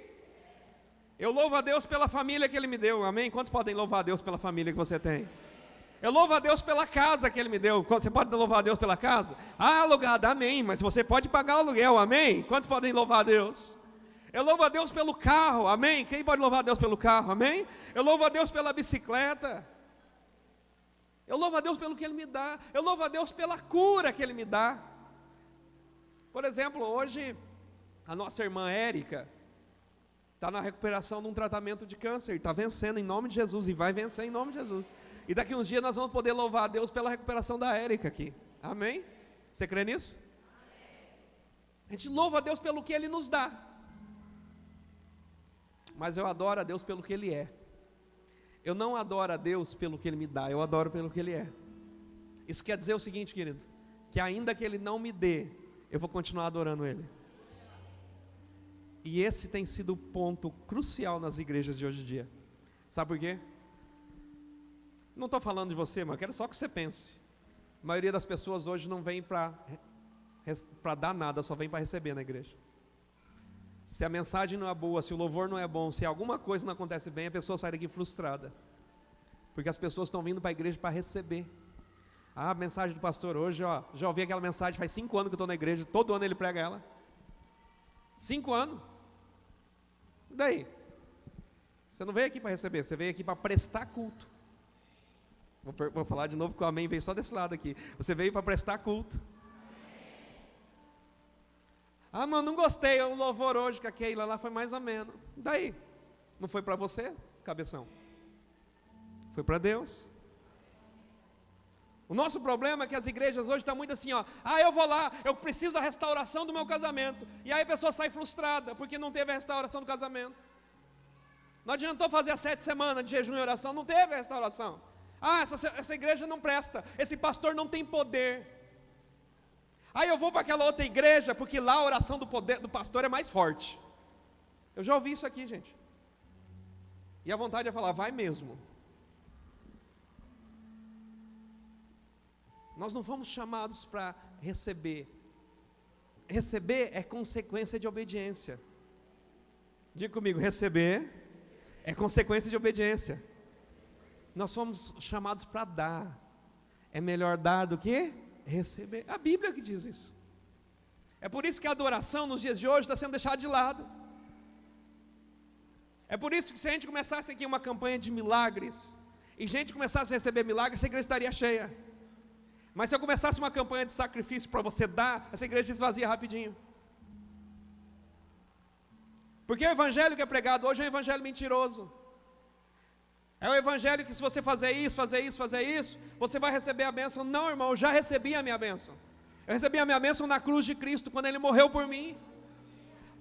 Eu louvo a Deus pela família que Ele me deu, amém? Quantos podem louvar a Deus pela família que você tem? Eu louvo a Deus pela casa que Ele me deu. Você pode louvar a Deus pela casa? Alugada, amém, mas você pode pagar o aluguel, amém? Quantos podem louvar a Deus? Eu louvo a Deus pelo carro, amém? Quem pode louvar a Deus pelo carro, amém? Eu louvo a Deus pela bicicleta. Eu louvo a Deus pelo que Ele me dá. Eu louvo a Deus pela cura que Ele me dá. Por exemplo, hoje, a nossa irmã Érica está na recuperação de um tratamento de câncer, está vencendo em nome de Jesus, e vai vencer em nome de Jesus. E daqui uns dias nós vamos poder louvar a Deus pela recuperação da Érica aqui, amém? Você crê nisso? A gente louva a Deus pelo que Ele nos dá, mas eu adoro a Deus pelo que Ele é. Eu não adoro a Deus pelo que Ele me dá, eu adoro pelo que Ele é. Isso quer dizer o seguinte, querido, que ainda que Ele não me dê, eu vou continuar adorando Ele. E esse tem sido o ponto crucial nas igrejas de hoje em dia. Sabe por quê? Não estou falando de você, mas eu quero só que você pense. A maioria das pessoas hoje não vem para dar nada, só vem para receber na igreja. Se a mensagem não é boa, se o louvor não é bom, se alguma coisa não acontece bem, a pessoa sai daqui frustrada. Porque as pessoas estão vindo para a igreja para receber. A mensagem do pastor hoje, ó, já ouvi aquela mensagem, faz 5 anos que eu estou na igreja, todo ano ele prega ela. 5 anos. E daí? Você não veio aqui para receber, você veio aqui para prestar culto. Vou falar de novo que o amém veio só desse lado aqui. Você veio para prestar culto. Ah, mano, não gostei, o louvor hoje que a Keila lá foi mais ou menos. E daí? Não foi para você, cabeção? Foi para Deus. O nosso problema é que as igrejas hoje estão muito assim, ó. Ah, eu vou lá, eu preciso da restauração do meu casamento. E aí a pessoa sai frustrada, porque não teve a restauração do casamento. Não adiantou fazer as 7 semanas de jejum e oração, não teve a restauração. Ah, essa igreja não presta, esse pastor não tem poder. Aí eu vou para aquela outra igreja, porque lá a oração do pastor é mais forte. Eu já ouvi isso aqui, gente. E a vontade é falar, vai mesmo. Nós não fomos chamados para receber. Receber é consequência de obediência. Diga comigo, receber é consequência de obediência. Nós fomos chamados para dar. É melhor dar do que receber. A Bíblia que diz isso. É por isso que a adoração nos dias de hoje está sendo deixada de lado. É por isso que se a gente começasse aqui uma campanha de milagres, e gente começasse a receber milagres, essa igreja estaria cheia. Mas se eu começasse uma campanha de sacrifício para você dar, essa igreja se esvazia rapidinho. Porque o evangelho que é pregado hoje é um evangelho mentiroso. É o evangelho que se você fazer isso, você vai receber a bênção. Não, irmão, eu já recebi a minha bênção. Eu recebi a minha bênção na cruz de Cristo, quando Ele morreu por mim.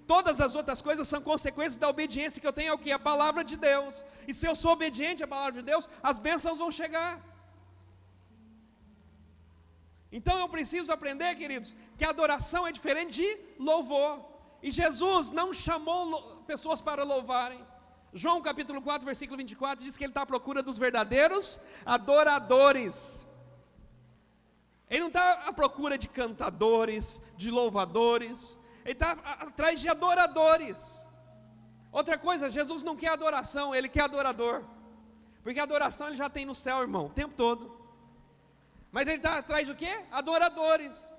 Todas as outras coisas são consequências da obediência que eu tenho ao que? A palavra de Deus. E se eu sou obediente à palavra de Deus, as bênçãos vão chegar. Então eu preciso aprender, queridos, que a adoração é diferente de louvor. E Jesus não chamou pessoas para louvarem. João capítulo 4, versículo 24, diz que Ele está à procura dos verdadeiros adoradores. Ele não está à procura de cantadores, de louvadores. Ele está atrás de adoradores. Outra coisa, Jesus não quer adoração, Ele quer adorador. Porque a adoração Ele já tem no céu, irmão, o tempo todo. Mas Ele está atrás do quê? Adoradores.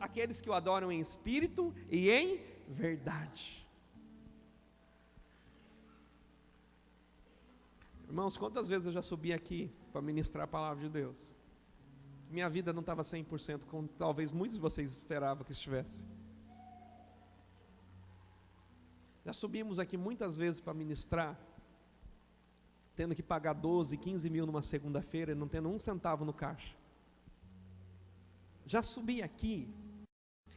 Aqueles que o adoram em espírito e em verdade. Irmãos, quantas vezes eu já subi aqui para ministrar a palavra de Deus? Minha vida não estava 100%, como talvez muitos de vocês esperavam que estivesse. Já subimos aqui muitas vezes para ministrar, tendo que pagar 12, 15 mil numa segunda-feira e não tendo um centavo no caixa. Já subi aqui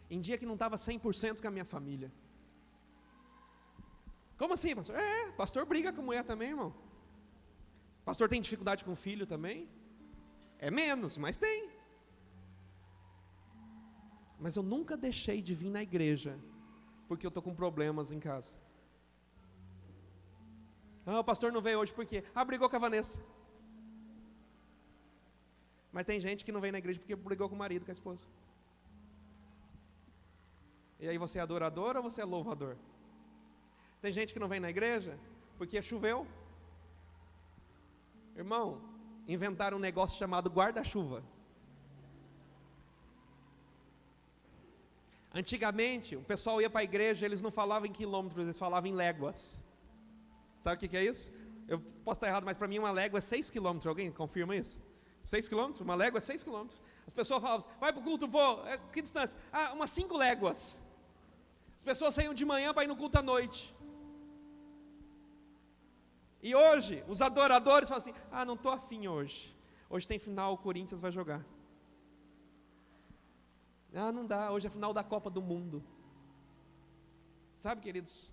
em dia que não estava 100% com a minha família. Como assim, pastor? Pastor briga com mulher também, irmão. Pastor tem dificuldade com o filho também. É menos, mas tem. Mas eu nunca deixei de vir na igreja porque eu estou com problemas em casa. O pastor não veio hoje por quê? Brigou com a Vanessa. Mas tem gente que não vem na igreja porque brigou com o marido, com a esposa. E aí você é adorador ou você é louvador? Tem gente que não vem na igreja porque choveu. Irmão, inventaram um negócio chamado guarda-chuva. Antigamente, o pessoal ia para a igreja, eles não falavam em quilômetros, eles falavam em léguas. Sabe o que é isso? Eu posso estar errado, mas para mim uma légua é 6 quilômetros. Alguém confirma isso? 6 quilômetros? Uma légua é 6 quilômetros. As pessoas falavam, vai para o culto, vou. Que distância? Umas 5 léguas. As pessoas saíam de manhã para ir no culto à noite. E hoje, os adoradores falam assim, não estou afim hoje. Hoje tem final, o Corinthians vai jogar. Não dá, hoje é final da Copa do Mundo. Sabe, queridos?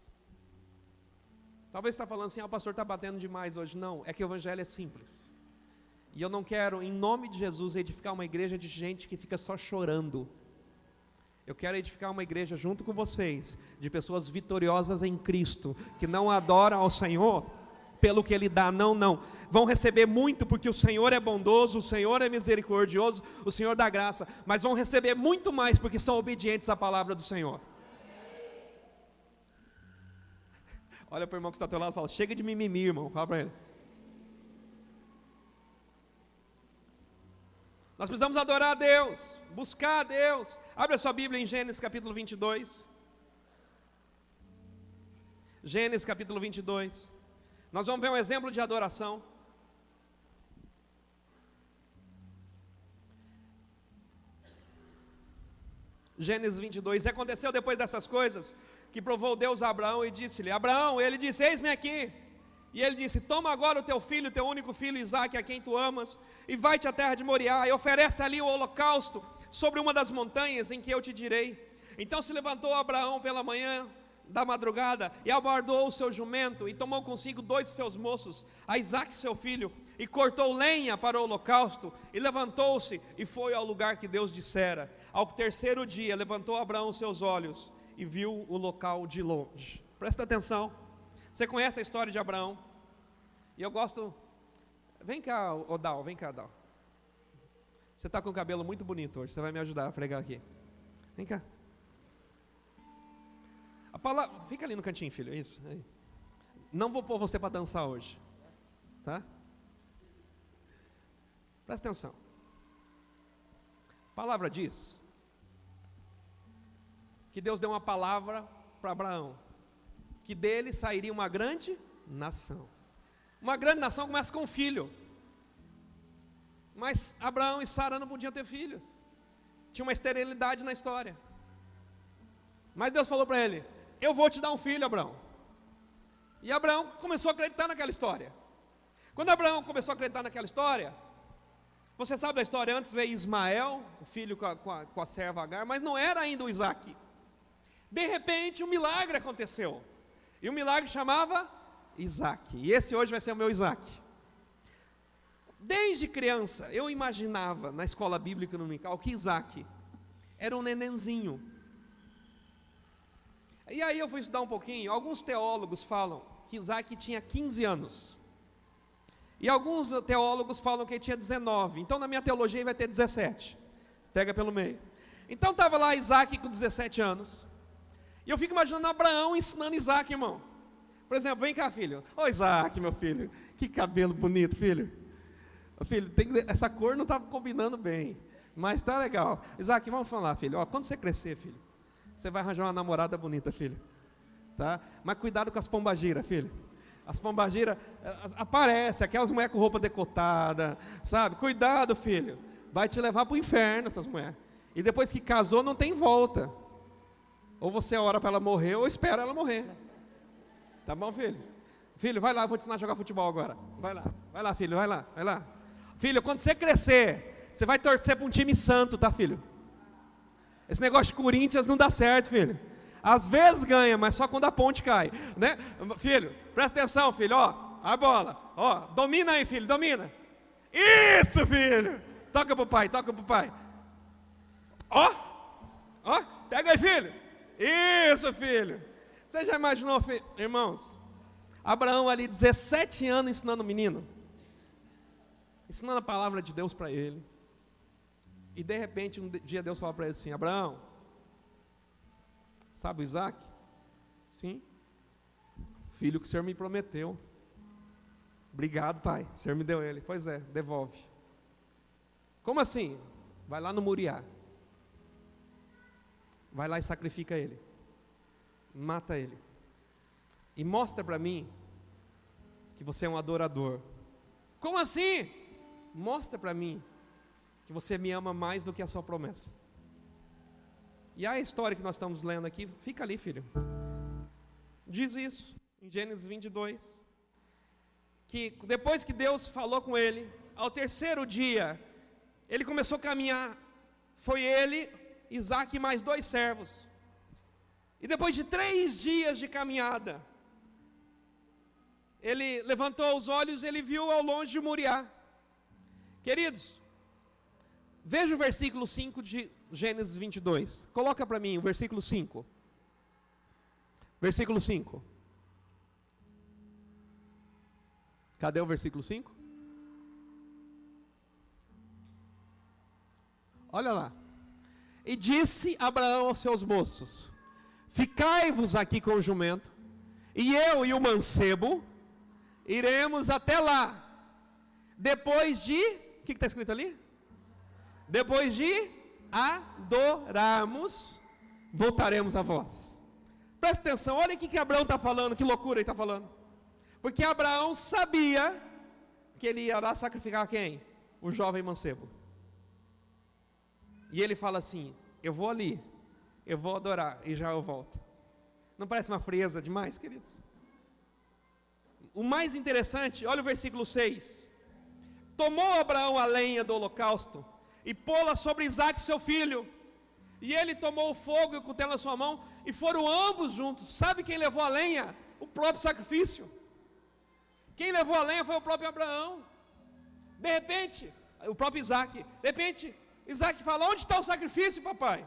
Talvez você está falando assim, o pastor está batendo demais hoje. Não, é que o evangelho é simples. E eu não quero, em nome de Jesus, edificar uma igreja de gente que fica só chorando. Eu quero edificar uma igreja junto com vocês, de pessoas vitoriosas em Cristo, que não adoram ao Senhor pelo que Ele dá, não. Vão receber muito porque o Senhor é bondoso, o Senhor é misericordioso, o Senhor dá graça, mas vão receber muito mais porque são obedientes à palavra do Senhor. Olha para o irmão que está ao teu lado e fala, chega de mimimi, irmão, fala para ele. Nós precisamos adorar a Deus, buscar a Deus. Abre a sua Bíblia em Gênesis capítulo 22. Gênesis capítulo 22. Nós vamos ver um exemplo de adoração. Gênesis 22. E aconteceu depois dessas coisas, que provou Deus a Abraão e disse-lhe, Abraão, ele disse, eis-me aqui. E ele disse, toma agora o teu filho, teu único filho Isaque, a quem tu amas, e vai-te à terra de Moriá, e oferece ali o holocausto, sobre uma das montanhas em que eu te direi. Então se levantou Abraão pela manhã da madrugada, e abordou o seu jumento, e tomou consigo 2 de seus moços, a Isaque seu filho, e cortou lenha para o holocausto, e levantou-se, e foi ao lugar que Deus dissera. Ao terceiro dia, levantou Abraão os seus olhos, e viu o local de longe. Presta atenção, você conhece a história de Abraão, e eu gosto, vem cá, Odal, você está com o cabelo muito bonito hoje, você vai me ajudar a pregar aqui, vem cá. A palavra, fica ali no cantinho, filho, é isso. Aí. Não vou pôr você para dançar hoje, tá? Presta atenção. A palavra diz que Deus deu uma palavra para Abraão, que dele sairia uma grande nação. Uma grande nação começa com um filho. Mas Abraão e Sara não podiam ter filhos. Tinha uma esterilidade na história. Mas Deus falou para ele, eu vou te dar um filho, Abraão. E Abraão começou a acreditar naquela história. Quando Abraão começou a acreditar naquela história, você sabe da história, antes veio Ismael, o filho com a serva Agar, mas não era ainda o Isaque. De repente um milagre aconteceu. E o milagre chamava Isaque. E esse hoje vai ser o meu Isaque. Desde criança eu imaginava na escola bíblica dominical que Isaque era um nenenzinho. E aí eu fui estudar um pouquinho, alguns teólogos falam que Isaque tinha 15 anos. E alguns teólogos falam que ele tinha 19. Então na minha teologia ele vai ter 17. Pega pelo meio. Então estava lá Isaque com 17 anos. E eu fico imaginando Abraão ensinando Isaque, irmão. Por exemplo, vem cá, filho. Ô Isaac, meu filho, que cabelo bonito, filho. Filho, essa cor não está combinando bem, mas tá legal. Isaac, vamos falar, filho. Ó, quando você crescer, filho, você vai arranjar uma namorada bonita, filho. Tá? Mas cuidado com as pombagiras, filho. As pombagiras aparecem, aquelas mulheres com roupa decotada, sabe? Cuidado, filho. Vai te levar para o inferno essas mulheres. E depois que casou, não tem volta. Ou você ora para ela morrer, ou espera ela morrer. Tá bom, filho? Filho, vai lá, vou te ensinar a jogar futebol agora. Vai lá, filho, vai lá. Filho, quando você crescer, você vai torcer para um time santo, tá, filho? Esse negócio de Corinthians não dá certo, filho. Às vezes ganha, mas só quando a ponte cai, né? Filho, presta atenção, filho, ó, a bola, ó, domina aí, filho, domina. Isso, filho. Toca pro pai. Ó, pega aí, filho. Isso, filho. Você já imaginou, filho? Irmãos, Abraão ali, 17 anos ensinando o menino, ensinando a palavra de Deus para ele. E de repente, um dia Deus fala para ele assim: Abraão, sabe o Isaac? Sim. Filho que o Senhor me prometeu. Obrigado, pai, o Senhor me deu ele. Pois é, devolve. Como assim? Vai lá no Moriá. Vai lá e sacrifica ele. Mata ele. E mostra para mim que você é um adorador. Como assim? Mostra para mim que você me ama mais do que a sua promessa. E a história que nós estamos lendo aqui, fica ali, filho. Diz isso, em Gênesis 22. Que depois que Deus falou com ele, ao terceiro dia, ele começou a caminhar. Foi ele, Isaac e mais 2 servos. E depois de 3 dias de caminhada, ele levantou os olhos e ele viu ao longe de Moriá. Queridos, veja o versículo 5 de Gênesis 22. Coloca para mim o versículo 5. Versículo 5. Cadê o versículo 5? Olha lá. E disse Abraão aos seus moços: ficai-vos aqui com o jumento, e eu e o mancebo iremos até lá. Depois de, o que está escrito ali? Depois de adorarmos, voltaremos a vós. Presta atenção, olha o que Abraão está falando, que loucura ele está falando. Porque Abraão sabia que ele ia lá sacrificar quem? O jovem mancebo. E ele fala assim: eu vou ali, eu vou adorar e já eu volto. Não parece uma frieza demais, queridos? O mais interessante, olha o versículo 6. Tomou Abraão a lenha do holocausto e pô-la sobre Isaac seu filho. E ele tomou o fogo e o cutelo na sua mão, e foram ambos juntos. Sabe quem levou a lenha? O próprio sacrifício. Quem levou a lenha foi o próprio Abraão. De repente, o próprio Isaac. De repente, Isaac fala: onde está o sacrifício, papai?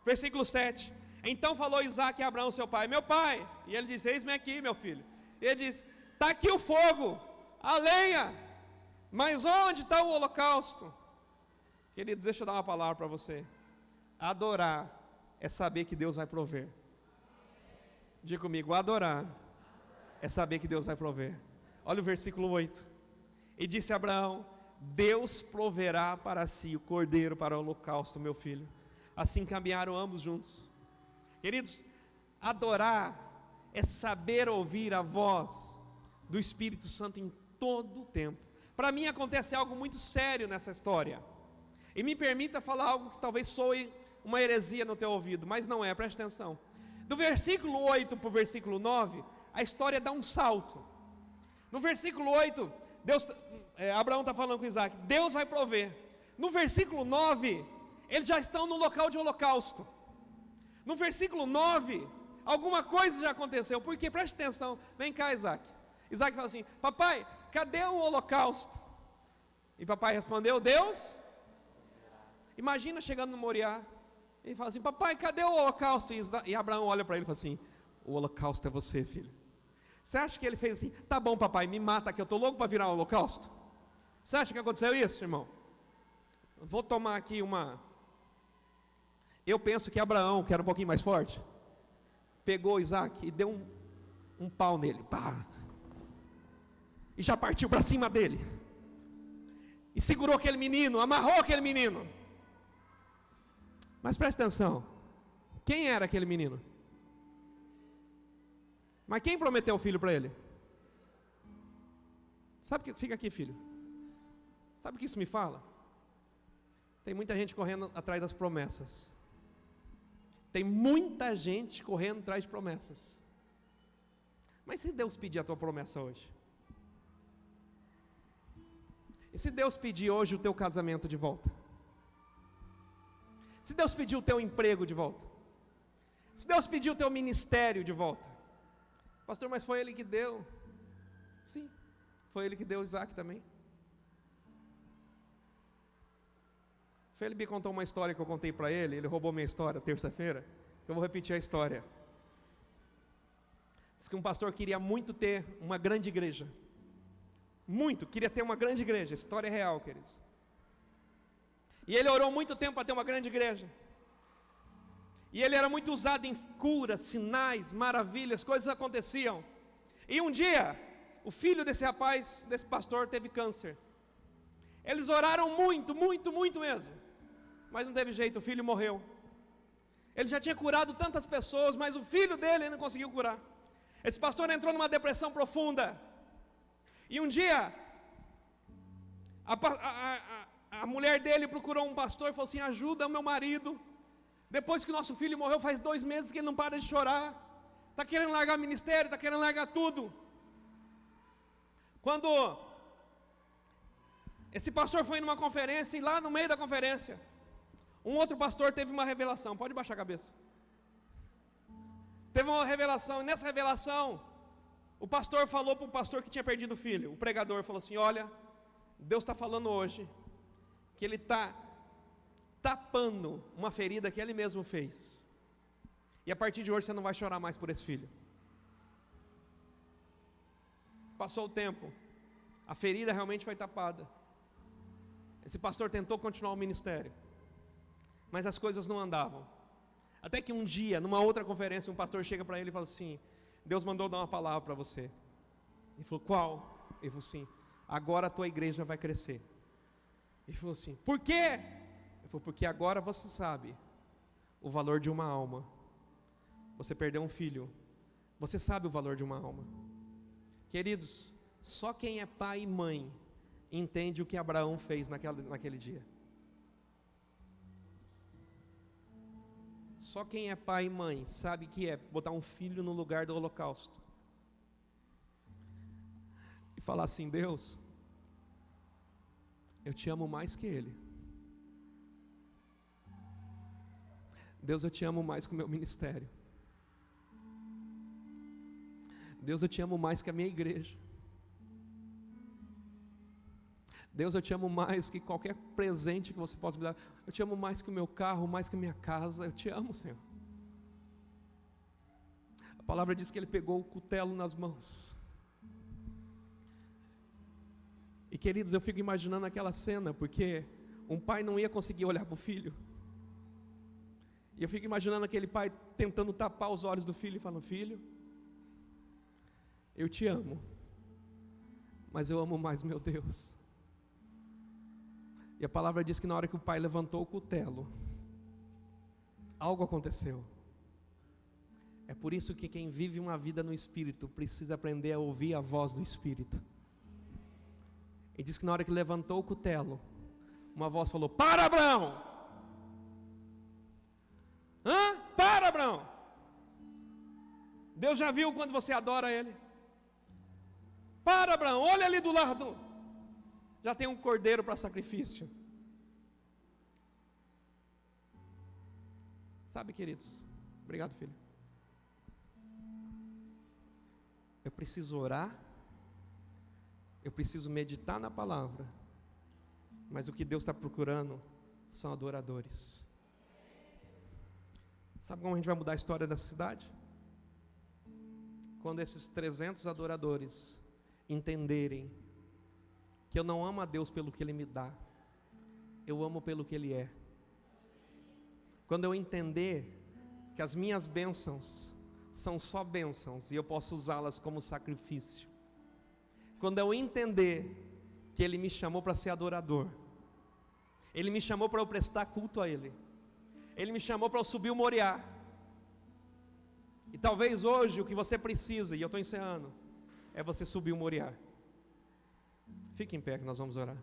Versículo 7. Então falou Isaac a Abraão seu pai: meu pai. E ele disse: eis-me aqui, meu filho. E ele disse: está aqui o fogo, a lenha, mas onde está o holocausto? Queridos, deixa eu dar uma palavra para você. Adorar é saber que Deus vai prover. Diga comigo: adorar é saber que Deus vai prover. Olha o versículo 8. E disse Abraão: Deus proverá para si o cordeiro para o holocausto, meu filho. Assim caminharam ambos juntos. Queridos, adorar é saber ouvir a voz do Espírito Santo em todo o tempo. Para mim acontece algo muito sério nessa história. E me permita falar algo que talvez soe uma heresia no teu ouvido, mas não é, preste atenção. Do versículo 8 para o versículo 9, a história dá um salto. No versículo 8, Abraão está falando com Isaac: Deus vai prover. No versículo 9, eles já estão no local de holocausto. No versículo 9, alguma coisa já aconteceu. Porque, preste atenção, vem cá, Isaac. Isaac fala assim: papai, cadê o holocausto? E papai respondeu: Deus. Imagina chegando no Moriá, e fala assim: papai, cadê o holocausto? E Abraão olha para ele e fala assim: o holocausto é você, filho. Você acha que ele fez assim: tá bom, papai, me mata que eu estou louco para virar um holocausto? Você acha que aconteceu isso, irmão? Vou tomar aqui Eu penso que Abraão, que era um pouquinho mais forte, pegou Isaac e deu um pau nele, pá, e já partiu para cima dele, e segurou aquele menino, amarrou aquele menino. Mas presta atenção, quem era aquele menino? Mas quem prometeu o filho para ele? Sabe que, fica aqui, filho, sabe o que isso me fala? Tem muita gente correndo atrás das promessas. Tem muita gente correndo atrás de promessas. Mas se Deus pedir a tua promessa hoje? E se Deus pedir hoje o teu casamento de volta? Se Deus pedir o teu emprego de volta? Se Deus pedir o teu ministério de volta? Pastor, mas foi Ele que deu. Sim, foi Ele que deu Isaac também. Felipe contou uma história que eu contei para ele. Ele roubou minha história terça-feira. Eu vou repetir a história. Diz que um pastor queria muito ter uma grande igreja. Muito, queria ter uma grande igreja. História é real, queridos. E ele orou muito tempo para ter uma grande igreja. E ele era muito usado em curas, sinais, maravilhas, coisas aconteciam. E um dia, o filho desse rapaz, desse pastor, teve câncer. Eles oraram muito, muito, muito mesmo. Mas não teve jeito, o filho morreu. Ele já tinha curado tantas pessoas, mas o filho dele não conseguiu curar. Esse pastor entrou numa depressão profunda. E um dia, a mulher dele procurou um pastor e falou assim: ajuda o meu marido. Depois que nosso filho morreu, faz 2 meses que ele não para de chorar. Está querendo largar o ministério, está querendo largar tudo. Quando esse pastor foi numa conferência, e lá no meio da conferência, um outro pastor teve uma revelação. Pode baixar a cabeça. Teve uma revelação, e nessa revelação, o pastor falou para o pastor que tinha perdido o filho. O pregador falou assim: olha, Deus está falando hoje que Ele está tapando uma ferida que Ele mesmo fez. E a partir de hoje você não vai chorar mais por esse filho. Passou o tempo, a ferida realmente foi tapada. Esse pastor tentou continuar o ministério, mas as coisas não andavam. Até que um dia, numa outra conferência, um pastor chega para ele e fala assim: Deus mandou dar uma palavra para você. Ele falou: qual? Ele falou assim: agora a tua igreja vai crescer. Ele falou assim: por quê? Ele falou: porque agora você sabe o valor de uma alma. Você perdeu um filho, você sabe o valor de uma alma. Queridos, só quem é pai e mãe entende o que Abraão fez naquele dia. Só quem é pai e mãe sabe que é botar um filho no lugar do holocausto e falar assim: Deus, eu te amo mais que ele. Deus, eu te amo mais que o meu ministério. Deus, eu te amo mais que a minha igreja. Deus, eu te amo mais que qualquer presente que você possa me dar. Eu te amo mais que o meu carro, mais que a minha casa. Eu te amo, Senhor. A palavra diz que ele pegou o cutelo nas mãos. E queridos, eu fico imaginando aquela cena, porque um pai não ia conseguir olhar para o filho. E eu fico imaginando aquele pai tentando tapar os olhos do filho e falando: filho, eu te amo, mas eu amo mais meu Deus. E a palavra diz que na hora que o pai levantou o cutelo, algo aconteceu. É por isso que quem vive uma vida no Espírito precisa aprender a ouvir a voz do Espírito. E diz que na hora que levantou o cutelo, uma voz falou: para, Abraão! Para, Abraão! Deus já viu quando você adora Ele. Para, Abraão, olha ali do lado. Já tem um cordeiro para sacrifício. Sabe, queridos? Obrigado, filho. Eu preciso orar. Eu preciso meditar na palavra. Mas o que Deus está procurando são adoradores. Sabe como a gente vai mudar a história dessa cidade? Quando esses 300 adoradores entenderem que eu não amo a Deus pelo que Ele me dá, eu amo pelo que Ele é. Quando eu entender que as minhas bênçãos são só bênçãos e eu posso usá-las como sacrifício. Quando eu entender que Ele me chamou para ser adorador, Ele me chamou para eu prestar culto a Ele, Ele me chamou para eu subir o Moriá. E talvez hoje o que você precisa, e eu estou encerrando, é você subir o Moriá. Fique em pé que nós vamos orar.